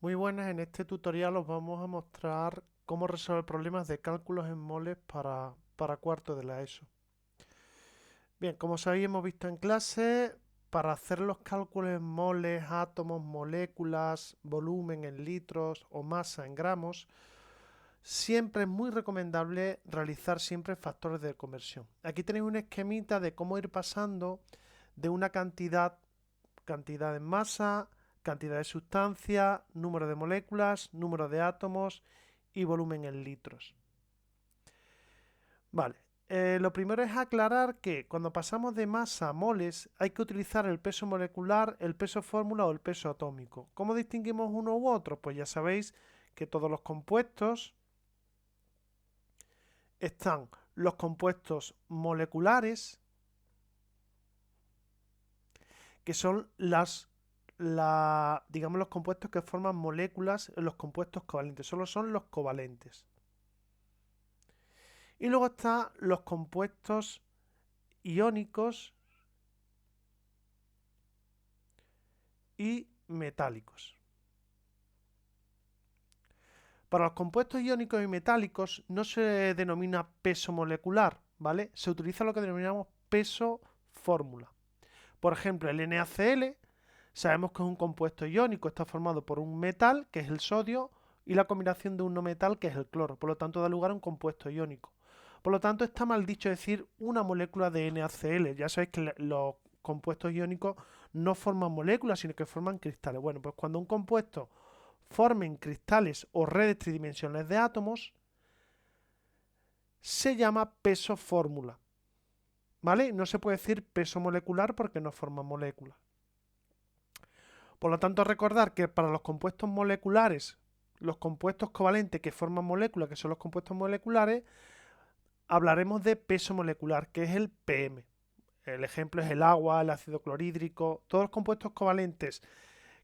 Muy buenas, en este tutorial os vamos a mostrar cómo resolver problemas de cálculos en moles para cuarto de la ESO. Bien, como sabéis, hemos visto en clase, para hacer los cálculos en moles, átomos, moléculas, volumen en litros o masa en gramos, siempre es muy recomendable realizar siempre factores de conversión. Aquí tenéis un esquemita de cómo ir pasando de una cantidad en masa, cantidad de sustancia, número de moléculas, número de átomos y volumen en litros. Vale, lo primero es aclarar que cuando pasamos de masa a moles hay que utilizar el peso molecular, el peso fórmula o el peso atómico. ¿Cómo distinguimos uno u otro? Pues ya sabéis que todos los compuestos están los compuestos moleculares, que son digamos, los compuestos que forman moléculas, los compuestos covalentes, solo son los covalentes. Y luego están los compuestos iónicos y metálicos. Para los compuestos iónicos y metálicos no se denomina peso molecular, ¿vale? Se utiliza lo que denominamos peso fórmula. Por ejemplo, el NaCl sabemos que es un compuesto iónico, está formado por un metal, que es el sodio, y la combinación de un no metal, que es el cloro. Por lo tanto, da lugar a un compuesto iónico. Por lo tanto, está mal dicho decir una molécula de NaCl. Ya sabéis que los compuestos iónicos no forman moléculas, sino que forman cristales. Bueno, pues cuando un compuesto formen cristales o redes tridimensionales de átomos, se llama peso fórmula. ¿Vale? No se puede decir peso molecular porque no forman moléculas. Por lo tanto, recordar que para los compuestos moleculares, los compuestos covalentes que forman moléculas, que son los compuestos moleculares, hablaremos de peso molecular, que es el PM. El ejemplo es el agua, el ácido clorhídrico, todos los compuestos covalentes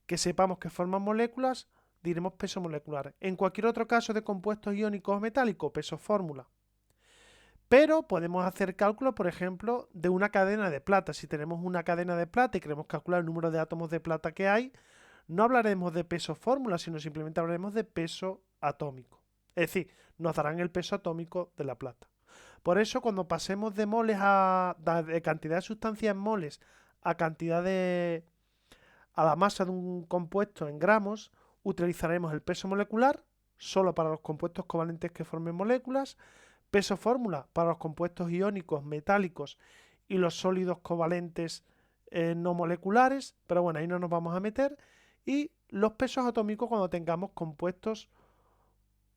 que sepamos que forman moléculas, diremos peso molecular. En cualquier otro caso de compuestos iónicos o metálicos, peso fórmula. Pero podemos hacer cálculos, por ejemplo, de una cadena de plata. Si tenemos una cadena de plata y queremos calcular el número de átomos de plata que hay, no hablaremos de peso fórmula, sino simplemente hablaremos de peso atómico. Es decir, nos darán el peso atómico de la plata. Por eso, cuando pasemos de moles de cantidad de sustancia en moles a a la masa de un compuesto en gramos, utilizaremos el peso molecular solo para los compuestos covalentes que formen moléculas, peso fórmula para los compuestos iónicos, metálicos y los sólidos covalentes no moleculares, pero bueno, ahí no nos vamos a meter, y los pesos atómicos cuando tengamos compuestos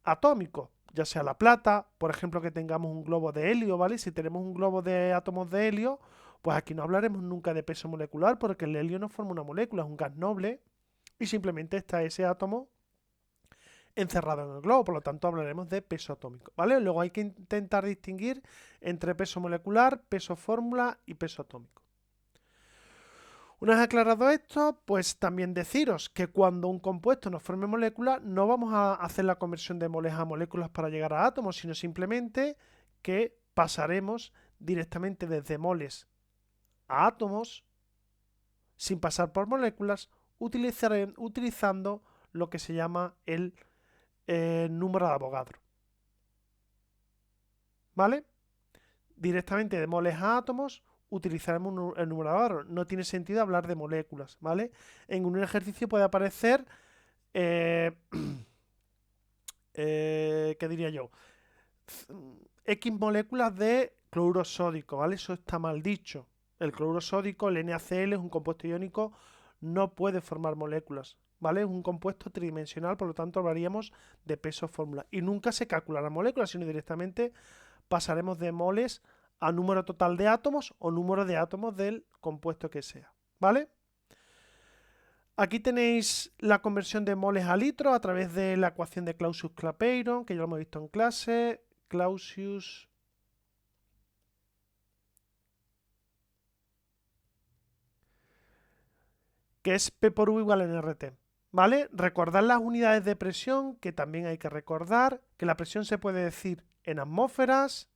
atómicos, ya sea la plata, por ejemplo, que tengamos un globo de helio, ¿vale? Si tenemos un globo de átomos de helio, pues aquí no hablaremos nunca de peso molecular porque el helio no forma una molécula, es un gas noble y simplemente está ese átomo encerrado en el globo, por lo tanto hablaremos de peso atómico, ¿vale? Luego hay que intentar distinguir entre peso molecular, peso fórmula y peso atómico. Una vez aclarado esto, pues también deciros que cuando un compuesto nos forme molécula, no vamos a hacer la conversión de moles a moléculas para llegar a átomos, sino simplemente que pasaremos directamente desde moles a átomos sin pasar por moléculas, utilizando lo que se llama el número de Avogadro. ¿Vale? Directamente de moles a átomos utilizaremos el número de Avogadro. No tiene sentido hablar de moléculas, ¿vale? En un ejercicio puede aparecer, eh, ¿qué diría yo? X moléculas de cloruro sódico, ¿vale? Eso está mal dicho. El cloruro sódico, el NaCl, es un compuesto iónico, no puede formar moléculas, ¿vale? Es un compuesto tridimensional, por lo tanto hablaríamos de peso fórmula. Y nunca se calculará moléculas, sino directamente pasaremos de moles a número total de átomos o número de átomos del compuesto que sea, ¿vale? Aquí tenéis la conversión de moles a litros a través de la ecuación de Clausius-Clapeyron, que ya lo hemos visto en clase. Clausius, que es P por U igual a NRT. ¿Vale? Recordad las unidades de presión, que también hay que recordar, que la presión se puede decir en atmósferas,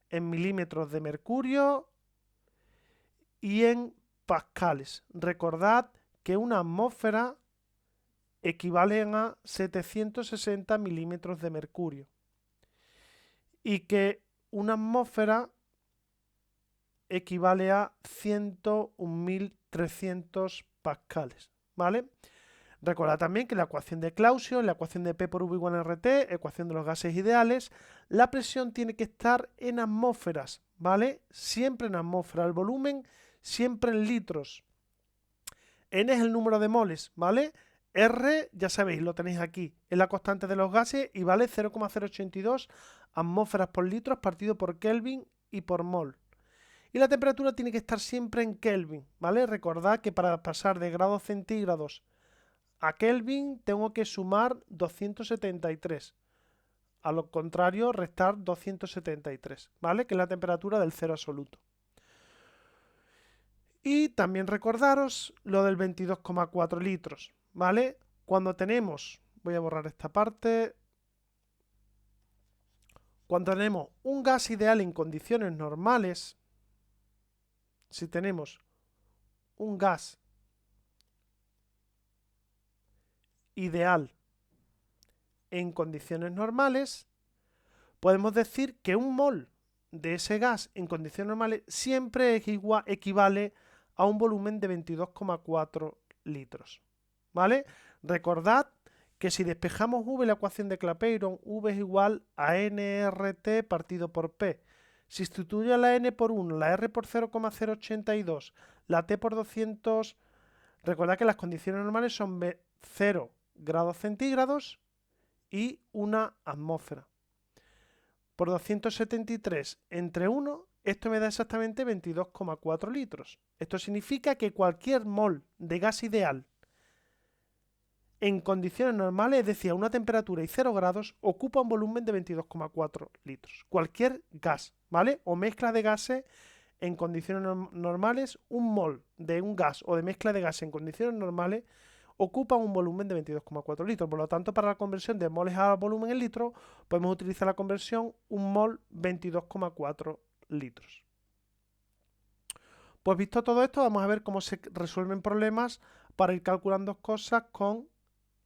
en milímetros de mercurio y en pascales. Recordad que una atmósfera equivalen a 760 milímetros de mercurio y que una atmósfera equivale a 101.300 pascales, ¿vale? Recordad también que la ecuación de Clausius, la ecuación de P por V igual a RT, ecuación de los gases ideales, la presión tiene que estar en atmósferas, ¿vale? Siempre en atmósfera, el volumen siempre en litros. N es el número de moles, ¿vale? R, ya sabéis, lo tenéis aquí, es la constante de los gases y vale 0,082 atmósferas por litro partido por Kelvin y por mol. Y la temperatura tiene que estar siempre en Kelvin, ¿vale? Recordad que para pasar de grados centígrados a Kelvin tengo que sumar 273. A lo contrario, restar 273, ¿vale? Que es la temperatura del cero absoluto. Y también recordaros lo del 22,4 litros, ¿vale? Cuando tenemos, voy a borrar esta parte, cuando tenemos un gas ideal en condiciones normales, si tenemos un gas ideal en condiciones normales, podemos decir que un mol de ese gas en condiciones normales siempre equivale a un volumen de 22,4 litros, ¿vale? Recordad que si despejamos V la ecuación de Clapeyron, V es igual a nRT partido por P. Si sustituyo la N por 1, la R por 0,082, la T por 200, recordad que las condiciones normales son 0 grados centígrados y una atmósfera. Por 273 entre 1, esto me da exactamente 22,4 litros. Esto significa que cualquier mol de gas ideal en condiciones normales, es decir, a una temperatura y 0 grados, ocupa un volumen de 22,4 litros. Cualquier gas, ¿vale? O mezcla de gases en condiciones normales, un mol de un gas o de mezcla de gases en condiciones normales ocupa un volumen de 22,4 litros. Por lo tanto, para la conversión de moles a volumen en litros, podemos utilizar la conversión un mol 22,4 litros. Pues visto todo esto, vamos a ver cómo se resuelven problemas para ir calculando cosas con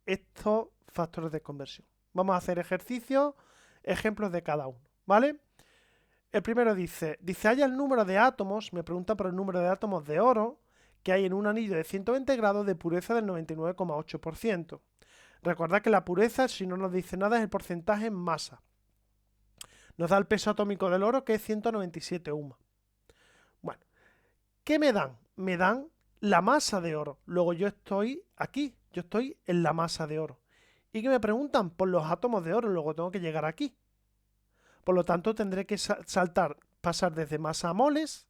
estos factores de conversión. Vamos a hacer ejercicios, ejemplos de cada uno, ¿vale? El primero dice, haya el número de átomos, me pregunta por el número de átomos de oro que hay en un anillo de 120 grados de pureza del 99,8%. Recordad que la pureza, si no nos dice nada, es el porcentaje en masa. Nos da el peso atómico del oro, que es 197 UMA. Bueno, ¿qué me dan? Me dan la masa de oro. Luego yo estoy aquí, yo estoy en la masa de oro. ¿Y qué me preguntan? Por los átomos de oro, luego tengo que llegar aquí. Por lo tanto, tendré que pasar desde masa a moles.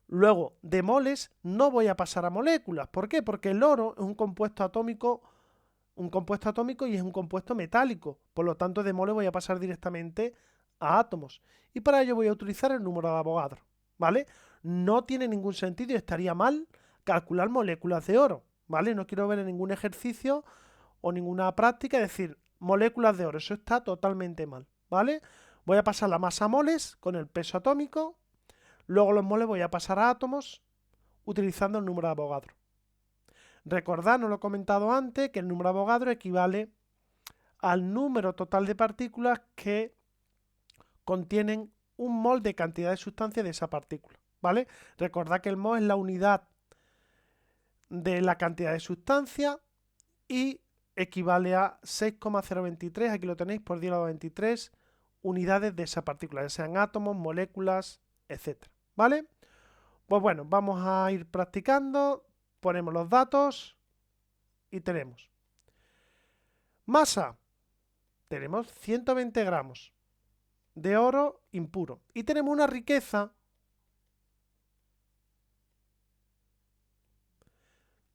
Luego, de moles no voy a pasar a moléculas. ¿Por qué? Porque el oro es un compuesto atómico y es un compuesto metálico. Por lo tanto, de moles voy a pasar directamente a átomos. Y para ello voy a utilizar el número de Avogadro, ¿vale? No tiene ningún sentido y estaría mal calcular moléculas de oro, ¿vale? No quiero ver en ningún ejercicio o ninguna práctica decir moléculas de oro. Eso está totalmente mal, ¿vale? Voy a pasar la masa a moles con el peso atómico. Luego los moles voy a pasar a átomos utilizando el número de Avogadro. Recordad, no lo he comentado antes, que el número de Avogadro equivale al número total de partículas que contienen un mol de cantidad de sustancia de esa partícula, ¿vale? Recordad que el mol es la unidad de la cantidad de sustancia y equivale a 6,023, aquí lo tenéis, por 10 a la 23 unidades de esa partícula, ya sean átomos, moléculas, etc. ¿Vale? Pues bueno, vamos a ir practicando, ponemos los datos y tenemos masa, tenemos 120 gramos de oro impuro y tenemos una riqueza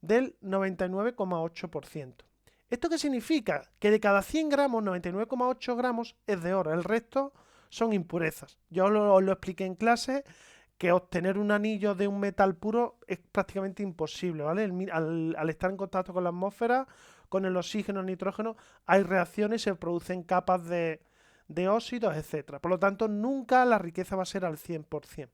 del 99,8%. ¿Esto qué significa? Que de cada 100 gramos, 99,8 gramos es de oro, el resto son impurezas. Yo os lo expliqué en clase, que obtener un anillo de un metal puro es prácticamente imposible, ¿vale? Al estar en contacto con la atmósfera, con el oxígeno, el nitrógeno, hay reacciones y se producen capas de óxidos, etc. Por lo tanto, nunca la riqueza va a ser al 100%.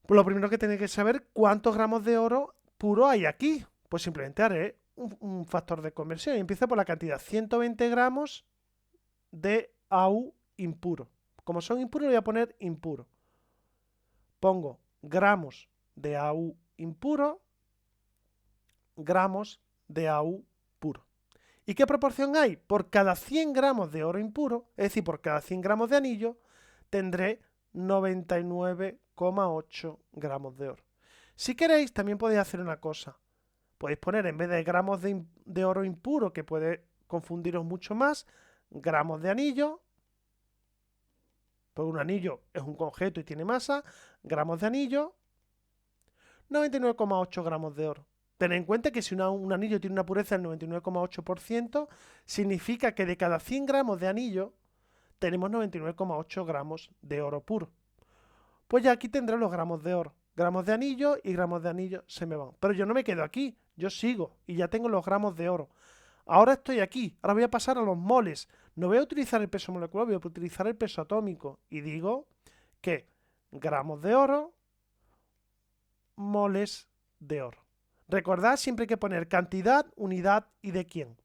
Pues lo primero que tenéis que saber, ¿cuántos gramos de oro puro hay aquí? Pues simplemente haré un factor de conversión y empiezo por la cantidad, 120 gramos de AU impuro. Como son impuros, le voy a poner impuro. Pongo gramos de AU impuro, gramos de AU puro. ¿Y qué proporción hay? Por cada 100 gramos de oro impuro, es decir, por cada 100 gramos de anillo, tendré 99,8 gramos de oro. Si queréis, también podéis hacer una cosa. Podéis poner, en vez de gramos de oro impuro, que puede confundiros mucho más, gramos de anillo. Pues un anillo es un conjeto y tiene masa. Gramos de anillo, 99,8 gramos de oro. Tened en cuenta que si un anillo tiene una pureza del 99,8%, significa que de cada 100 gramos de anillo tenemos 99,8 gramos de oro puro. Pues ya aquí tendré los gramos de oro. Gramos de anillo y gramos de anillo se me van. Pero yo no me quedo aquí, yo sigo y ya tengo los gramos de oro. Ahora estoy aquí, ahora voy a pasar a los moles. No voy a utilizar el peso molecular, voy a utilizar el peso atómico. Y digo que gramos de oro, moles de oro. Recordad, siempre hay que poner cantidad, unidad y de quién.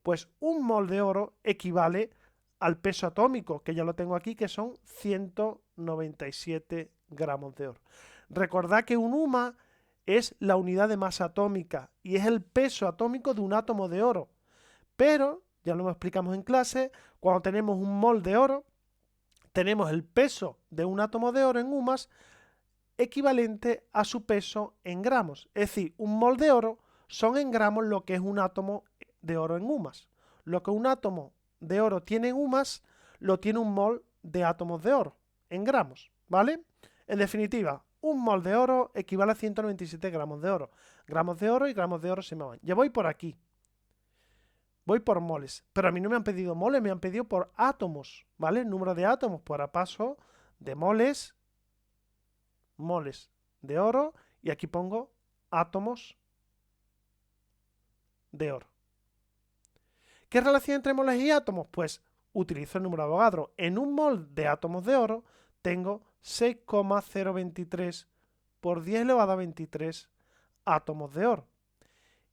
Pues un mol de oro equivale al peso atómico, que ya lo tengo aquí, que son 197 gramos de oro. Recordad que un UMA es la unidad de masa atómica y es el peso atómico de un átomo de oro. Pero, ya lo explicamos en clase, cuando tenemos un mol de oro, tenemos el peso de un átomo de oro en UMAS equivalente a su peso en gramos. Es decir, un mol de oro son en gramos lo que es un átomo de oro en UMAS. Lo que un átomo de oro tiene en UMAS, lo tiene un mol de átomos de oro en gramos, ¿vale? En definitiva, un mol de oro equivale a 197 gramos de oro. Gramos de oro y gramos de oro se me van. Ya voy por aquí. Voy por moles, pero a mí no me han pedido moles, me han pedido por átomos, ¿vale? El número de átomos, pues ahora paso de moles de oro y aquí pongo átomos de oro. ¿Qué relación entre moles y átomos? Pues utilizo el número de Avogadro. En un mol de átomos de oro tengo 6,023 por 10 elevado a 23 átomos de oro.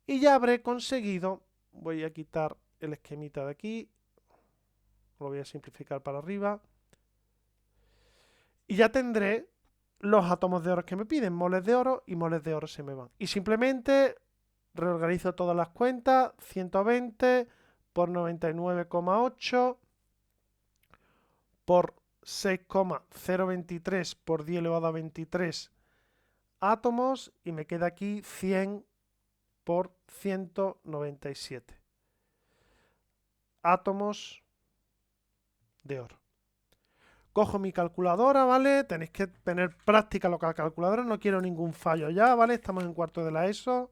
Y ya habré conseguido, voy a quitar el esquemita de aquí, lo voy a simplificar para arriba, y ya tendré los átomos de oro que me piden, moles de oro y moles de oro se me van. Y simplemente reorganizo todas las cuentas, 120 por 99,8 por 6,023 por 10 elevado a 23 átomos y me queda aquí 100 por 197 átomos de oro. Cojo mi calculadora, ¿vale? Tenéis que tener práctica lo que la calculadora, no quiero ningún fallo ya, ¿vale? Estamos en cuarto de la ESO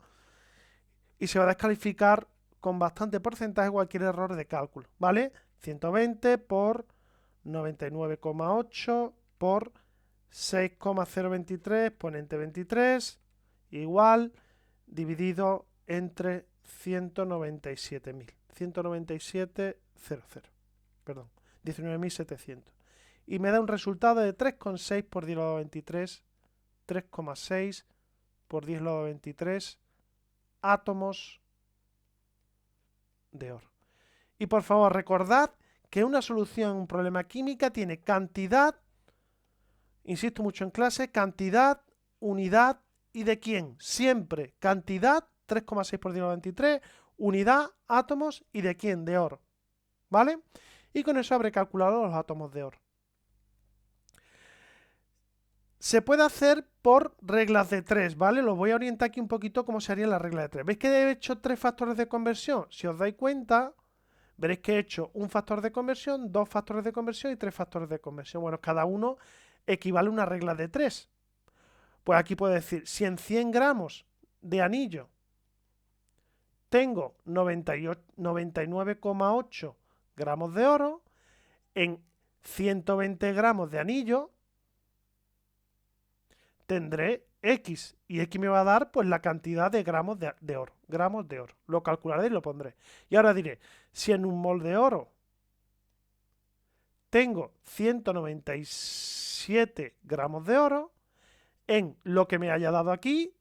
y se va a descalificar con bastante porcentaje cualquier error de cálculo, ¿vale? 120 por 99,8 por 6,023 exponente 23 igual dividido entre 197.000. 197,00. Perdón, 19.700. Y me da un resultado de 3,6 por 10 elevado a 23, 3,6 por 10 elevado a 23 átomos de oro. Y por favor, recordad que una solución a un problema química tiene cantidad, insisto mucho en clase, cantidad, unidad y de quién. Siempre cantidad, 3,6 por 10 elevado a 23, unidad, átomos y de quién, de oro. ¿Vale? Y con eso habré calculado los átomos de oro. Se puede hacer por reglas de 3, ¿vale? Los voy a orientar aquí un poquito cómo se haría la regla de 3. ¿Veis que he hecho 3 factores de conversión? Si os dais cuenta, veréis que he hecho un factor de conversión, 2 factores de conversión y 3 factores de conversión. Bueno, cada uno equivale a una regla de 3. Pues aquí puedo decir, si en 100 gramos de anillo tengo 99,8 gramos de oro, en 120 gramos de anillo tendré X y X me va a dar pues la cantidad de gramos de oro. Gramos de oro. Lo calcularé y lo pondré. Y ahora diré, si en un mol de oro tengo 197 gramos de oro, en lo que me haya dado aquí,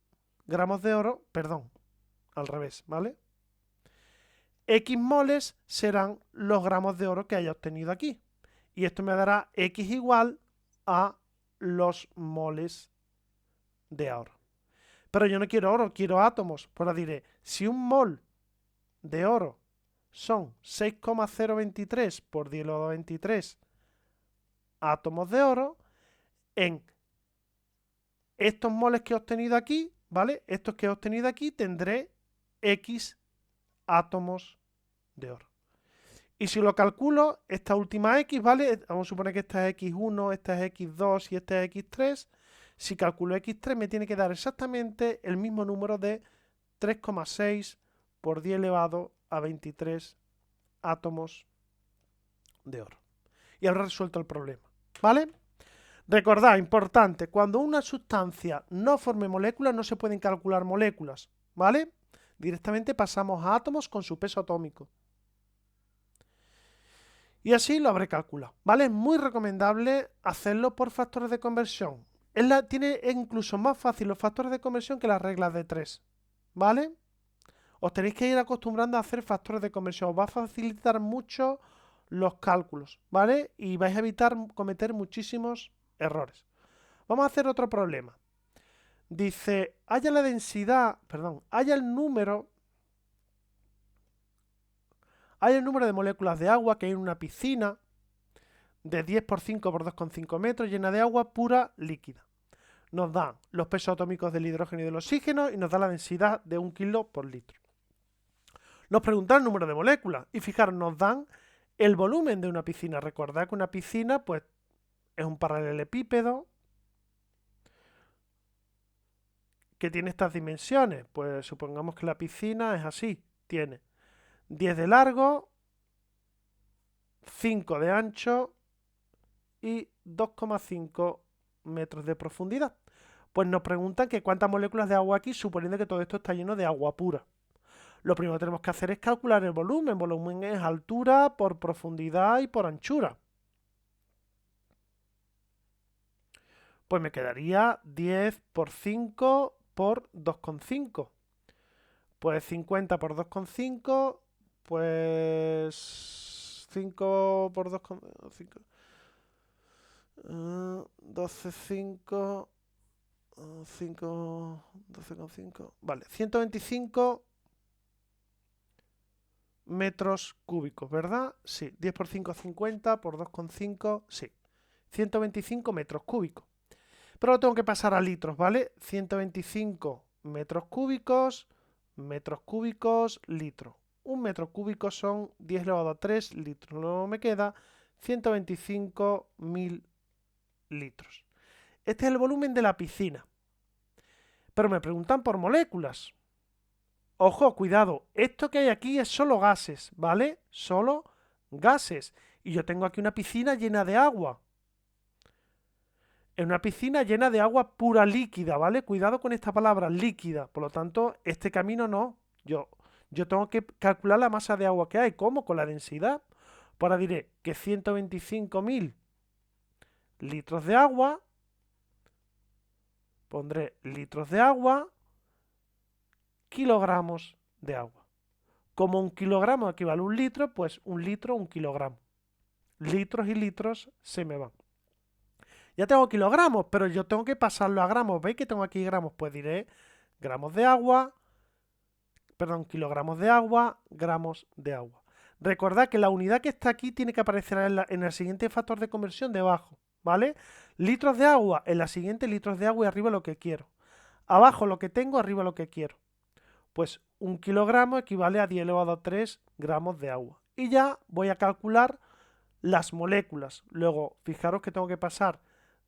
gramos de oro, perdón, al revés, ¿vale? X moles serán los gramos de oro que haya obtenido aquí. Y esto me dará X igual a los moles de oro. Pero yo no quiero oro, quiero átomos. Pues ahora diré, si un mol de oro son 6,023 por 10 elevado a 23 átomos de oro, en estos moles que he obtenido aquí, ¿vale? Estos que he obtenido aquí tendré X átomos de oro. Y si lo calculo, esta última X, ¿vale? Vamos a suponer que esta es X1, esta es X2 y esta es X3. Si calculo X3 me tiene que dar exactamente el mismo número de 3,6 por 10 elevado a 23 átomos de oro. Y habrá resuelto el problema, ¿vale? Recordad, importante, cuando una sustancia no forme moléculas no se pueden calcular moléculas, ¿vale? Directamente pasamos a átomos con su peso atómico. Y así lo habré calculado, ¿vale? Es muy recomendable hacerlo por factores de conversión. Tiene incluso más fácil los factores de conversión que las reglas de 3, ¿vale? Os tenéis que ir acostumbrando a hacer factores de conversión. Os va a facilitar mucho los cálculos, ¿vale? Y vais a evitar cometer muchísimos errores. Vamos a hacer otro problema. Dice, haya la densidad, perdón, haya el número de moléculas de agua que hay en una piscina de 10 por 5 por 2,5 metros llena de agua pura líquida. Nos dan los pesos atómicos del hidrógeno y del oxígeno y nos da la densidad de 1 kilo por litro. Nos preguntan el número de moléculas y fijaros, nos dan el volumen de una piscina. Recordad que una piscina pues es un paralelepípedo que tiene estas dimensiones. Pues supongamos que la piscina es así. Tiene 10 de largo, 5 de ancho y 2,5 metros de profundidad. Pues nos preguntan que cuántas moléculas de agua aquí, suponiendo que todo esto está lleno de agua pura. Lo primero que tenemos que hacer es calcular el volumen. Volumen es altura por profundidad y por anchura. Pues me quedaría 10 por 5 por 2,5. Pues 50 por 2,5, pues 5 por 2,5. 12, 5, 5, 12,5. Vale, 125 metros cúbicos, ¿verdad? Sí, 10 por 5, 50, por 2,5, sí. 125 metros cúbicos. Pero lo tengo que pasar a litros, ¿vale? 125 metros cúbicos, litro. Un metro cúbico son 10 elevado a 3 litros. Luego me queda 125.000 litros. Este es el volumen de la piscina. Pero me preguntan por moléculas. Ojo, cuidado, esto que hay aquí es solo gases, ¿vale? Solo gases. Y yo tengo aquí una piscina llena de agua. En una piscina llena de agua pura líquida, ¿vale? Cuidado con esta palabra, líquida. Por lo tanto, este camino no. Yo tengo que calcular la masa de agua que hay. ¿Cómo? Con la densidad. Pues ahora diré que 125.000 litros de agua. Pondré litros de agua, kilogramos de agua. Como un kilogramo equivale a un litro, pues un litro, un kilogramo. Litros y litros se me van. Ya tengo kilogramos, pero yo tengo que pasarlo a gramos. ¿Veis que tengo aquí gramos? Pues diré gramos de agua, perdón, kilogramos de agua, gramos de agua. Recordad que la unidad que está aquí tiene que aparecer en el siguiente factor de conversión debajo, ¿vale? Litros de agua, en la siguiente litros de agua y arriba lo que quiero. Abajo lo que tengo, arriba lo que quiero. Pues un kilogramo equivale a 10 elevado a 3 gramos de agua. Y ya voy a calcular las moléculas. Luego, fijaros que tengo que pasar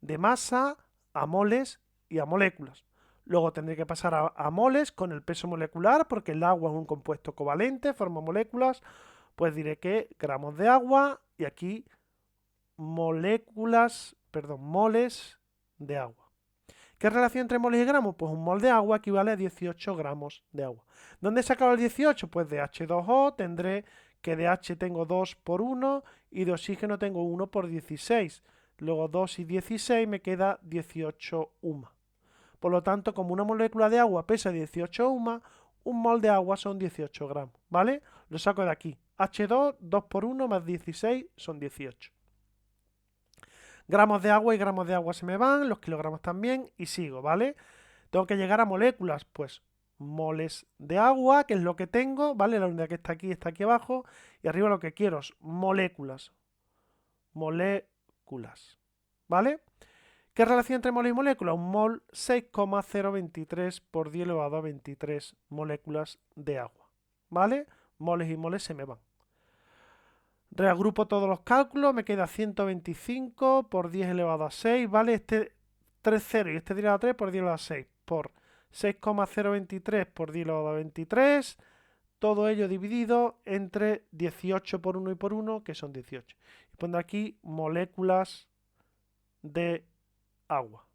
de masa a moles y a moléculas. Luego tendré que pasar a moles con el peso molecular, porque el agua es un compuesto covalente, forma moléculas. Pues diré que gramos de agua y aquí moles de agua. ¿Qué relación entre moles y gramos? Pues un mol de agua equivale a 18 gramos de agua. ¿Dónde he sacado el 18? Pues de H2O tendré que de H tengo 2 por 1 y de oxígeno tengo 1 por 16. Luego 2 y 16 me queda 18 UMA. Por lo tanto, como una molécula de agua pesa 18 UMA, un mol de agua son 18 gramos, ¿vale? Lo saco de aquí. H2, 2 por 1 más 16 son 18. Gramos de agua se me van, los kilogramos también, y sigo, ¿vale? Tengo que llegar a moléculas, pues moles de agua, que es lo que tengo, ¿vale? La unidad que está aquí abajo, y arriba lo que quiero es moléculas. Moléculas, ¿vale? ¿Qué relación entre mol y molécula? Un mol 6,023 por 10 elevado a 23 moléculas de agua, ¿vale? Moles y moles se me van. Reagrupo todos los cálculos, me queda 125 por 10 elevado a 6, ¿vale? Este 3,0 y este 10 elevado a 3 por 10 elevado a 6 por 6,023 por 10 elevado a 23, todo ello dividido entre 18 por 1 y por 1, que son 18. Y pondré aquí moléculas de agua.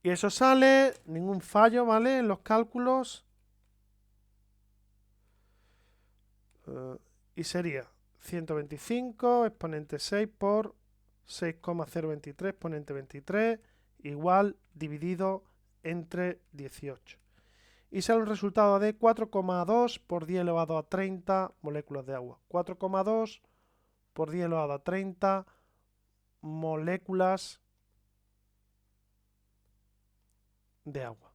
Y eso sale, ningún fallo, ¿vale? En los cálculos. Y sería 125 exponente 6 por 6,023 exponente 23 igual dividido entre 18. Y sale un resultado de 4,2 por 10 elevado a 30 moléculas de agua. 4,2 por 10 elevado a 30 moléculas de agua.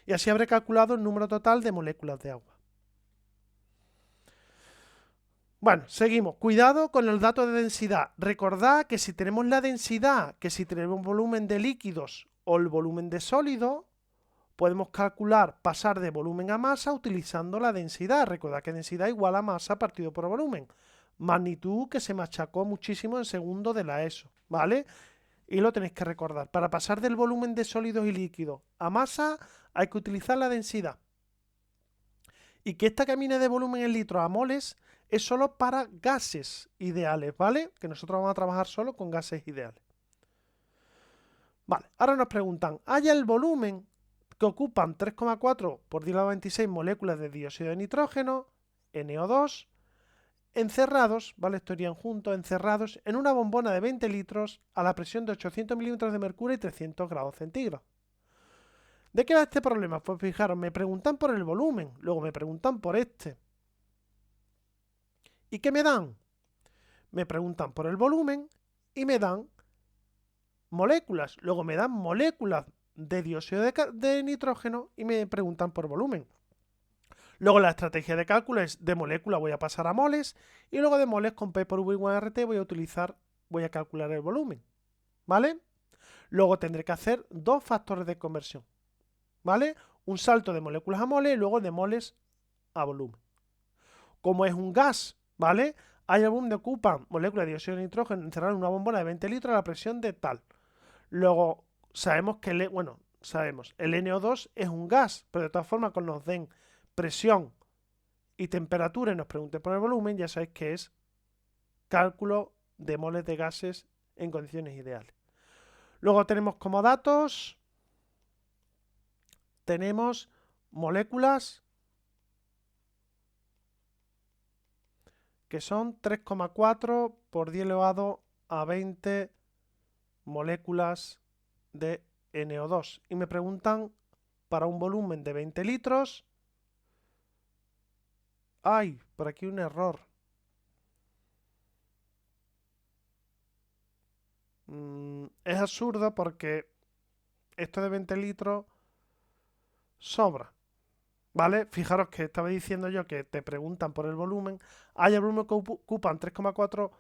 Y así habré calculado el número total de moléculas de agua. Bueno, seguimos. Cuidado con el dato de densidad. Recordad que si tenemos la densidad, que si tenemos volumen de líquidos o el volumen de sólidos, podemos calcular pasar de volumen a masa utilizando la densidad. Recordad que densidad igual a masa partido por volumen. Magnitud que se machacó muchísimo en segundo de la ESO, ¿vale? Y lo tenéis que recordar. Para pasar del volumen de sólidos y líquidos a masa hay que utilizar la densidad. Y que esta camine de volumen en litros a moles es solo para gases ideales, ¿vale? Que nosotros vamos a trabajar solo con gases ideales. Vale, ahora nos preguntan, ¿haya el volumen que ocupan 3,4 por 10 a la 26 moléculas de dióxido de nitrógeno, NO2, encerrados, ¿vale? Esto irían juntos, encerrados en una bombona de 20 litros a la presión de 800 milímetros de mercurio y 300 grados centígrados. ¿De qué va este problema? Pues fijaros, me preguntan por el volumen, luego me preguntan por este. ¿Y qué me dan? Me preguntan por el volumen y me dan moléculas. Luego me dan moléculas de dióxido de nitrógeno y me preguntan por volumen. Luego la estrategia de cálculo es de molécula voy a pasar a moles y luego de moles con P por V igual a RT voy a calcular el volumen. ¿Vale? Luego tendré que hacer dos factores de conversión. ¿Vale? Un salto de moléculas a moles y luego de moles a volumen. Como es un gas, ¿vale? Hay volumen que ocupan moléculas de dióxido de nitrógeno encerradas en una bombona de 20 litros a la presión de tal. Luego sabemos que el NO2 es un gas, pero de todas formas cuando nos den presión y temperatura y nos pregunten por el volumen, ya sabéis que es cálculo de moles de gases en condiciones ideales. Luego tenemos como datos, tenemos moléculas que son 3,4 por 10 elevado a 20 moléculas de NO2. Y me preguntan para un volumen de 20 litros. ¡Ay! Por aquí un error. Es absurdo porque esto de 20 litros sobra. ¿Vale? Fijaros que estaba diciendo yo que te preguntan por el volumen. Hay el volumen que ocupan 3,4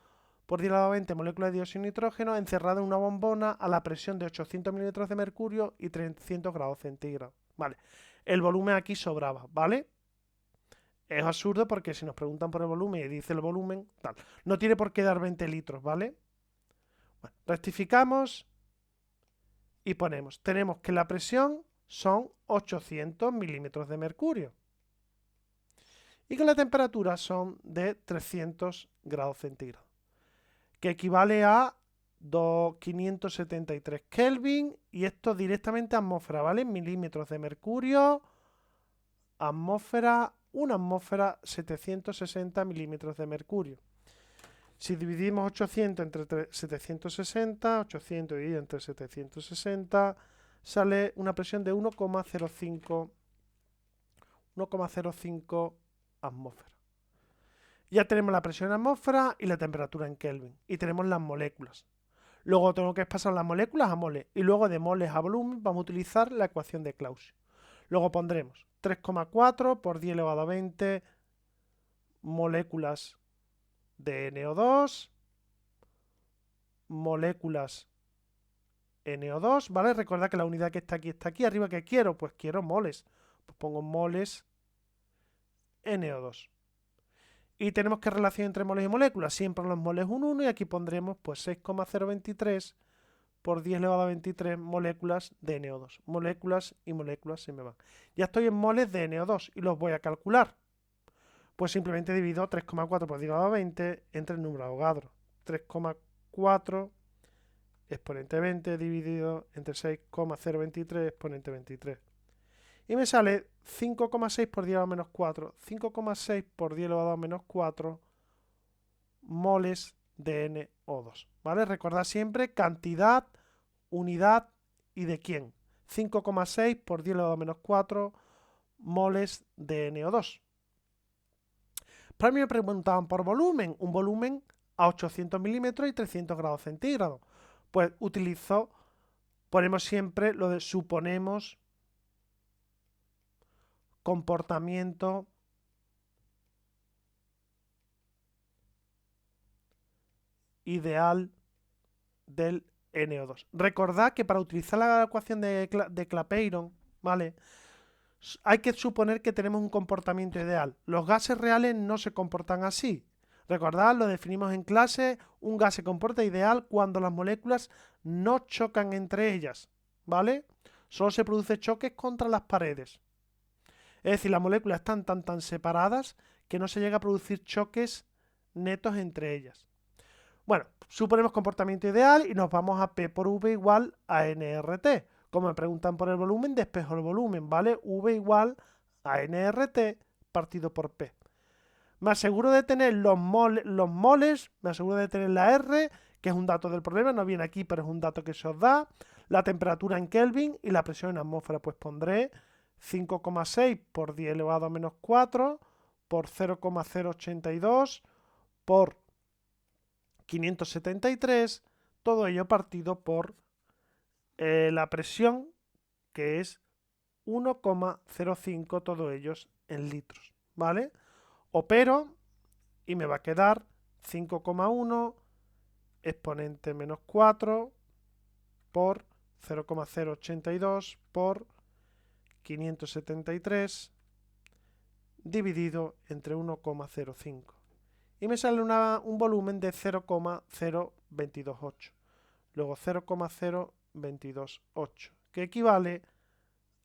por 10 a la 20 moléculas de dióxido de nitrógeno encerrada en una bombona a la presión de 800 mililitros de mercurio y 300 grados centígrados. ¿Vale? El volumen aquí sobraba, ¿vale? Es absurdo porque si nos preguntan por el volumen y dice el volumen, tal. No tiene por qué dar 20 litros, ¿vale? Bueno, rectificamos y ponemos. Tenemos que la presión son 800 milímetros de mercurio. Y que la temperatura son de 300 grados centígrados. Que equivale a 573 Kelvin. Y esto directamente a atmósfera, ¿vale? Milímetros de mercurio. Atmósfera, una atmósfera 760 milímetros de mercurio. Si dividimos 800 entre 760, 800 dividido entre 760, sale una presión de 1,05 1,05 atmósferas. Ya tenemos la presión en atmósfera y la temperatura en Kelvin. Y tenemos las moléculas. Luego tengo que pasar las moléculas a moles. Y luego de moles a volumen vamos a utilizar la ecuación de Clausius. Luego pondremos 3,4 por 10 elevado a 20 moléculas de NO2, moléculas NO2, ¿vale? Recordad que la unidad que está aquí. Arriba, ¿qué quiero? Pues quiero moles. Pues pongo moles NO2. Y tenemos qué relación entre moles y moléculas. Siempre los moles 1,1 y aquí pondremos pues 6,023 por 10 elevado a 23 moléculas de NO2. Moléculas y moléculas se me van. Ya estoy en moles de NO2 y los voy a calcular. Pues simplemente divido 3,4 por 10 elevado a 20 entre el número de Avogadro. 3,4 exponente 20 dividido entre 6,023 exponente 23. Y me sale 5,6 por 10 elevado a menos 4. 5,6 por 10 elevado a menos 4 moles de NO2. ¿Vale? Recordad siempre cantidad, unidad y de quién. 5,6 por 10 elevado a menos 4 moles de NO2. Para mí me preguntaban por volumen. Un volumen a 800 milímetros y 300 grados centígrados. Pues ponemos siempre lo de suponemos comportamiento ideal del NO2. Recordad que para utilizar la ecuación de Clapeyron, ¿vale? Hay que suponer que tenemos un comportamiento ideal. Los gases reales no se comportan así. Recordad, lo definimos en clase, un gas se comporta ideal cuando las moléculas no chocan entre ellas, ¿vale? Solo se produce choques contra las paredes. Es decir, las moléculas están tan separadas que no se llega a producir choques netos entre ellas. Bueno, suponemos comportamiento ideal y nos vamos a P por V igual a NRT. Como me preguntan por el volumen, despejo el volumen, ¿vale? V igual a NRT partido por P. Me aseguro de tener los moles, me aseguro de tener la R, que es un dato del problema, no viene aquí, pero es un dato que se os da, la temperatura en Kelvin y la presión en atmósfera. Pues pondré 5,6 por 10 elevado a menos 4 por 0,082 por 573, todo ello partido por la presión, que es 1,05, todos ellos en litros, ¿vale? Opero y me va a quedar 5,1 exponente menos 4 por 0,082 por 573 dividido entre 1,05. Y me sale un volumen de 0,0228. Luego 0,0228, que equivale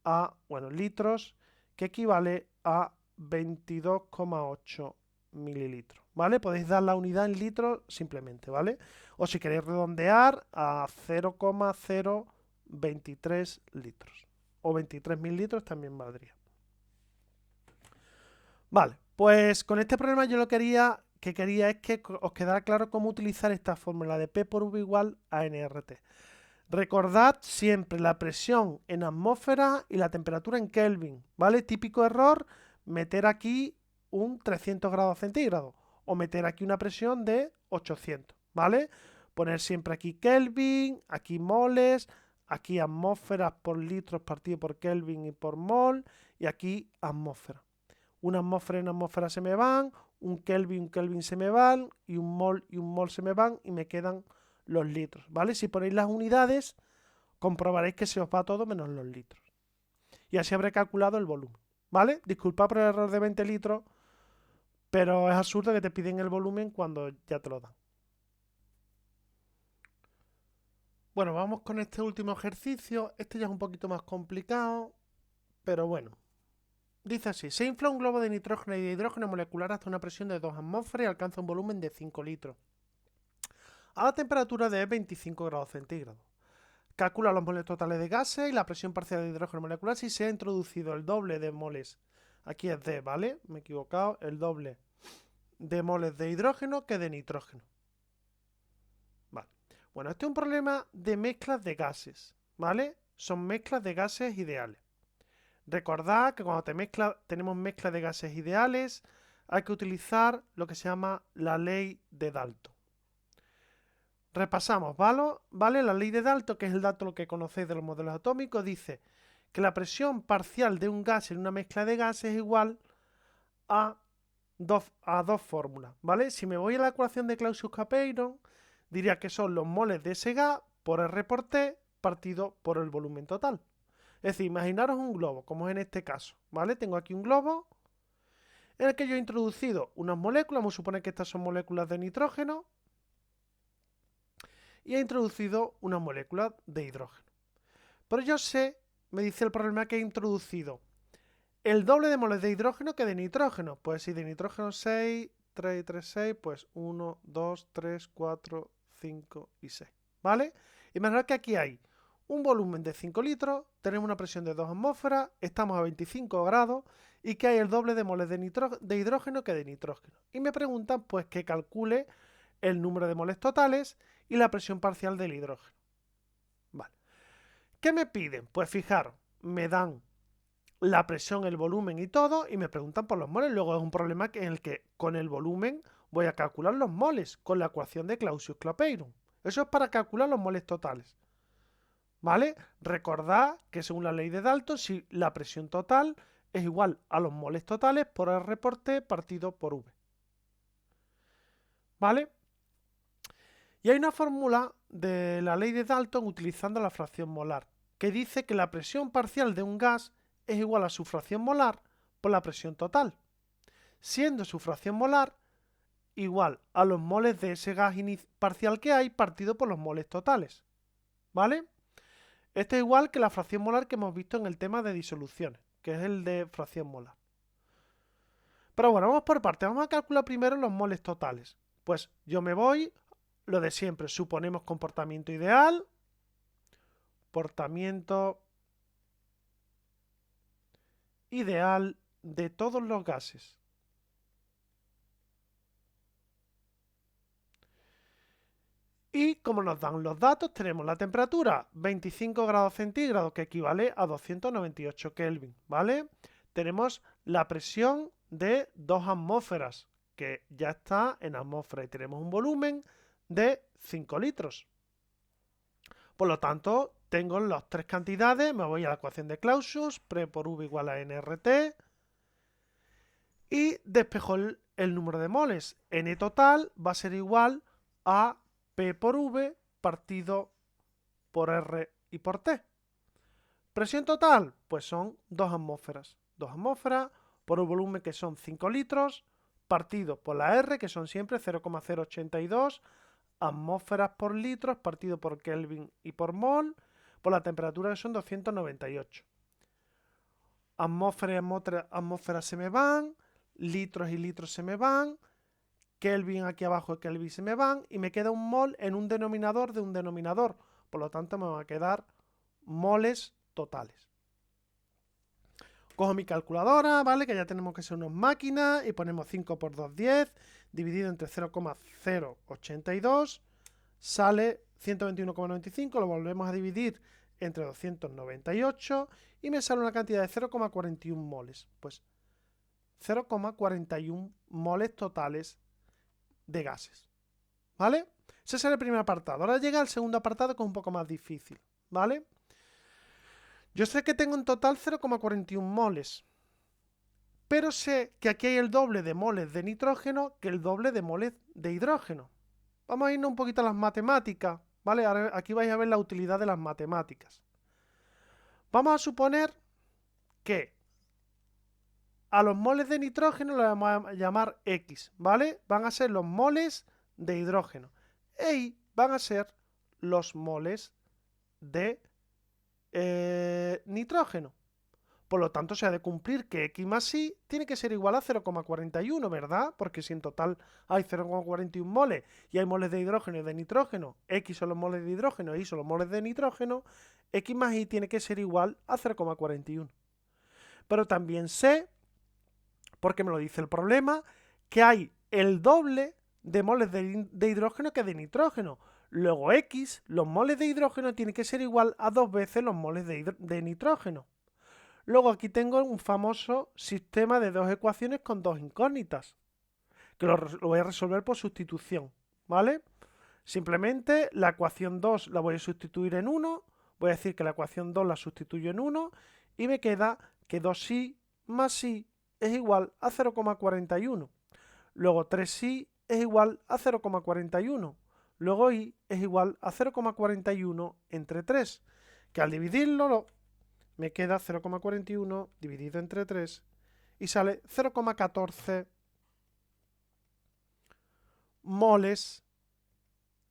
a, litros, que equivale a 22,8 mililitros, ¿vale? Podéis dar la unidad en litros simplemente, ¿vale? O si queréis redondear a 0,023 litros. O 23.000 litros también valdría. Vale, pues con este problema yo que quería es que os quedara claro cómo utilizar esta fórmula de P por V igual a NRT. Recordad siempre la presión en atmósfera y la temperatura en Kelvin, ¿vale? Típico error, meter aquí un 300 grados centígrados o meter aquí una presión de 800, ¿vale? Poner siempre aquí Kelvin, aquí moles, aquí atmósferas por litros partido por Kelvin y por mol y aquí atmósfera. Una atmósfera y una atmósfera se me van, un Kelvin se me van y un mol se me van y me quedan los litros, ¿vale? Si ponéis las unidades, comprobaréis que se os va todo menos los litros. Y así habré calculado el volumen, ¿vale? Disculpad por el error de 20 litros, pero es absurdo que te piden el volumen cuando ya te lo dan. Bueno, vamos con este último ejercicio. Este ya es un poquito más complicado, pero bueno. Dice así, se infla un globo de nitrógeno y de hidrógeno molecular hasta una presión de 2 atmósferas y alcanza un volumen de 5 litros. A la temperatura de 25 grados centígrados. Calcula los moles totales de gases y la presión parcial de hidrógeno molecular si se ha introducido el doble de moles. Aquí es D, ¿vale? Me he equivocado. El doble de moles de hidrógeno que de nitrógeno. Vale. Bueno, este es un problema de mezclas de gases, ¿vale? Son mezclas de gases ideales. Recordad que cuando tenemos mezcla de gases ideales, hay que utilizar lo que se llama la ley de Dalton. Repasamos, ¿vale? La ley de Dalton, que es el dato que conocéis de los modelos atómicos, dice que la presión parcial de un gas en una mezcla de gases es igual a dos fórmulas, ¿vale? Si me voy a la ecuación de Clausius-Capeyron, diría que son los moles de ese gas por R por T partido por el volumen total. Es decir, imaginaros un globo, como es en este caso, ¿vale? Tengo aquí un globo en el que yo he introducido unas moléculas, vamos a suponer que estas son moléculas de nitrógeno, y he introducido unas moléculas de hidrógeno. Pero yo sé, me dice el problema, que he introducido el doble de moles de hidrógeno que de nitrógeno. Pues si de nitrógeno 6, 3 y 3, 6, pues 1, 2, 3, 4, 5 y 6. ¿Vale? Imaginad que aquí hay un volumen de 5 litros, tenemos una presión de 2 atmósferas, estamos a 25 grados y que hay el doble de moles de hidrógeno que de nitrógeno. Y me preguntan pues que calcule el número de moles totales y la presión parcial del hidrógeno. Vale. ¿Qué me piden? Pues fijaros, me dan la presión, el volumen y todo, y me preguntan por los moles. Luego es un problema en el que con el volumen voy a calcular los moles con la ecuación de Clausius-Clapeyron. Eso es para calcular los moles totales. ¿Vale? Recordad que según la ley de Dalton, si la presión total es igual a los moles totales por R por T partido por V. ¿Vale? Y hay una fórmula de la ley de Dalton utilizando la fracción molar, que dice que la presión parcial de un gas es igual a su fracción molar por la presión total, siendo su fracción molar igual a los moles de ese gas parcial que hay partido por los moles totales. ¿Vale? Este es igual que la fracción molar que hemos visto en el tema de disoluciones, que es el de fracción molar. Pero bueno, vamos por partes. Vamos a calcular primero los moles totales. Pues yo me voy, lo de siempre, suponemos comportamiento ideal, comportamiento ideal de todos los gases. Y como nos dan los datos, tenemos la temperatura 25 grados centígrados, que equivale a 298 Kelvin, ¿vale? Tenemos la presión de 2 atmósferas, que ya está en atmósfera, y tenemos un volumen de 5 litros. Por lo tanto, tengo las tres cantidades, me voy a la ecuación de Clausius, P por V igual a nRT, y despejo el número de moles. N total va a ser igual a P por V partido por R y por T. Presión total, pues son 2 atmósferas. 2 atmósferas por un volumen que son 5 litros, partido por la R, que son siempre 0,082 atmósferas por litros, partido por Kelvin y por mol, por la temperatura que son 298. Atmósfera y atmósferas se me van, litros y litros se me van, Kelvin aquí abajo y Kelvin se me van, y me queda un mol en un denominador de un denominador. Por lo tanto, me van a quedar moles totales. Cojo mi calculadora, ¿vale? Que ya tenemos que ser unas máquinas, y ponemos 5 por 2, 10, dividido entre 0,082, sale 121,95, lo volvemos a dividir entre 298, y me sale una cantidad de 0,41 moles. Pues 0,41 moles totales de gases, ¿vale? Ese es el primer apartado. Ahora llega el segundo apartado, que es un poco más difícil, ¿vale? Yo sé que tengo en total 0,41 moles, pero sé que aquí hay el doble de moles de nitrógeno que el doble de moles de hidrógeno. Vamos a irnos un poquito a las matemáticas, ¿vale? Ahora aquí vais a ver la utilidad de las matemáticas. Vamos a suponer que a los moles de nitrógeno los vamos a llamar X, ¿vale? Van a ser los moles de hidrógeno. Y van a ser los moles de nitrógeno. Por lo tanto, se ha de cumplir que X más Y tiene que ser igual a 0,41, ¿verdad? Porque si en total hay 0,41 moles y hay moles de hidrógeno y de nitrógeno, X son los moles de hidrógeno y Y son los moles de nitrógeno, X más Y tiene que ser igual a 0,41. Pero también sé, porque me lo dice el problema, que hay el doble de moles de hidrógeno que de nitrógeno. Luego X, los moles de hidrógeno, tienen que ser igual a 2 veces los moles de nitrógeno. Luego aquí tengo un famoso sistema de dos ecuaciones con dos incógnitas, que lo voy a resolver por sustitución, ¿vale? Simplemente la ecuación 2 la voy a sustituir en 1, voy a decir que la ecuación 2 la sustituyo en 1 y me queda que 2i más i es igual a 0,41. Luego 3i es igual a 0,41. Luego i es igual a 0,41 entre 3, que al dividirlo me queda 0,41 dividido entre 3 y sale 0,14 moles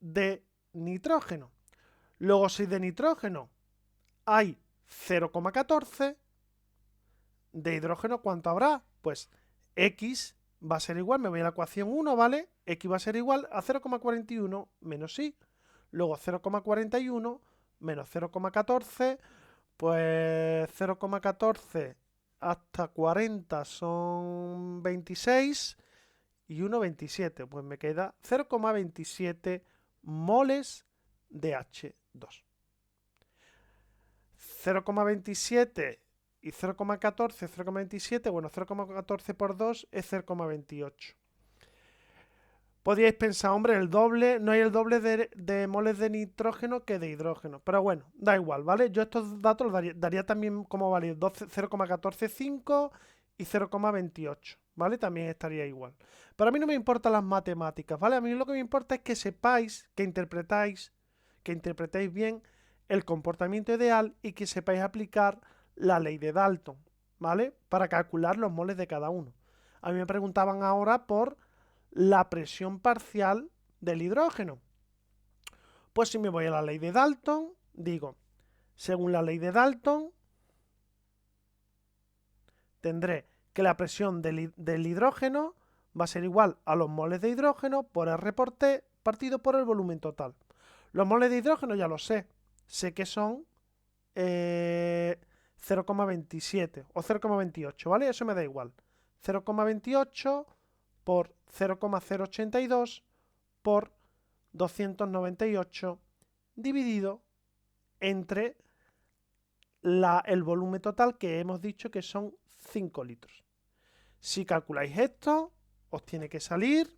de nitrógeno. Luego, si de nitrógeno hay 0,14, de hidrógeno, ¿cuánto habrá? Pues X va a ser igual, me voy a la ecuación 1, ¿vale? X va a ser igual a 0,41 menos Y. Luego 0,41 menos 0,14, pues 0,14 hasta 40 son 26 y 1, 27. Pues me queda 0,27 moles de H2. 0,27 y 0,14, 0,27, bueno, 0,14 por 2 es 0,28. Podríais pensar, hombre, el doble, no hay el doble de moles de nitrógeno que de hidrógeno. Pero bueno, da igual, ¿vale? Yo estos datos los daría también como válidos 0,145 y 0,28, ¿vale? También estaría igual. Pero a mí no me importan las matemáticas, ¿vale? A mí lo que me importa es que sepáis, que interpretéis bien el comportamiento ideal y que sepáis aplicar la ley de Dalton, ¿vale? Para calcular los moles de cada uno. A mí me preguntaban ahora por la presión parcial del hidrógeno. Pues si me voy a la ley de Dalton, digo, según la ley de Dalton, tendré que la presión del hidrógeno va a ser igual a los moles de hidrógeno por R por T partido por el volumen total. Los moles de hidrógeno ya lo sé que son 0,27 o 0,28, ¿vale? Eso me da igual. 0,28 por 0,082 por 298 dividido entre el volumen total que hemos dicho que son 5 litros. Si calculáis esto, os tiene que salir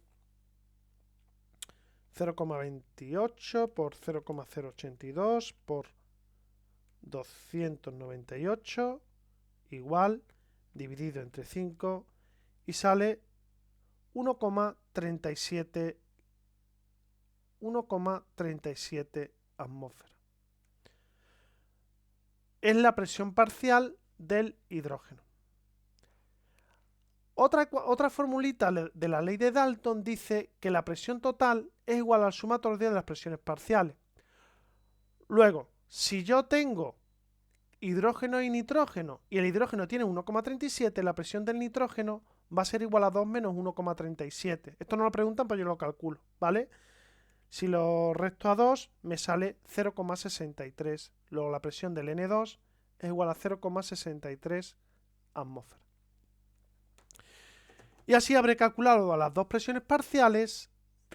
0,28 por 0,082 por 298 igual dividido entre 5 y sale 1,37 atmósferas. Es la presión parcial del hidrógeno. Otra formulita de la ley de Dalton dice que la presión total es igual al sumatorio de las presiones parciales. Luego, si yo tengo hidrógeno y nitrógeno y el hidrógeno tiene 1,37, la presión del nitrógeno va a ser igual a 2 menos 1,37. Esto no lo preguntan, pero yo lo calculo, ¿vale? Si lo resto a 2, me sale 0,63. Luego la presión del N2 es igual a 0,63 atmósferas. Y así habré calculado las dos presiones parciales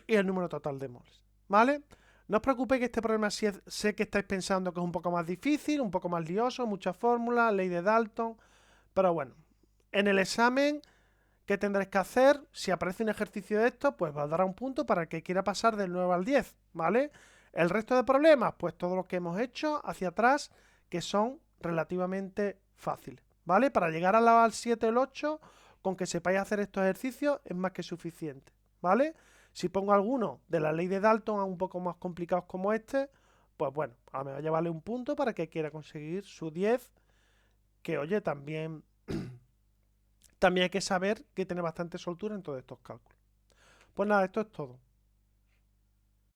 y el número total de moles, ¿vale? No os preocupéis que este problema sé que estáis pensando que es un poco más difícil, un poco más lioso, muchas fórmulas, ley de Dalton, pero bueno, en el examen, ¿qué tendréis que hacer? Si aparece un ejercicio de esto, pues valdrá un punto para el que quiera pasar del 9 al 10, ¿vale? El resto de problemas, pues todo lo que hemos hecho hacia atrás, que son relativamente fáciles, ¿vale? Para llegar al 7 o el 8, con que sepáis hacer estos ejercicios es más que suficiente, ¿vale? Si pongo alguno de la ley de Dalton un poco más complicados como este, pues bueno, a lo mejor llevarle un punto para que quiera conseguir su 10, que oye, también hay que saber que tiene bastante soltura en todos estos cálculos. Pues nada, esto es todo.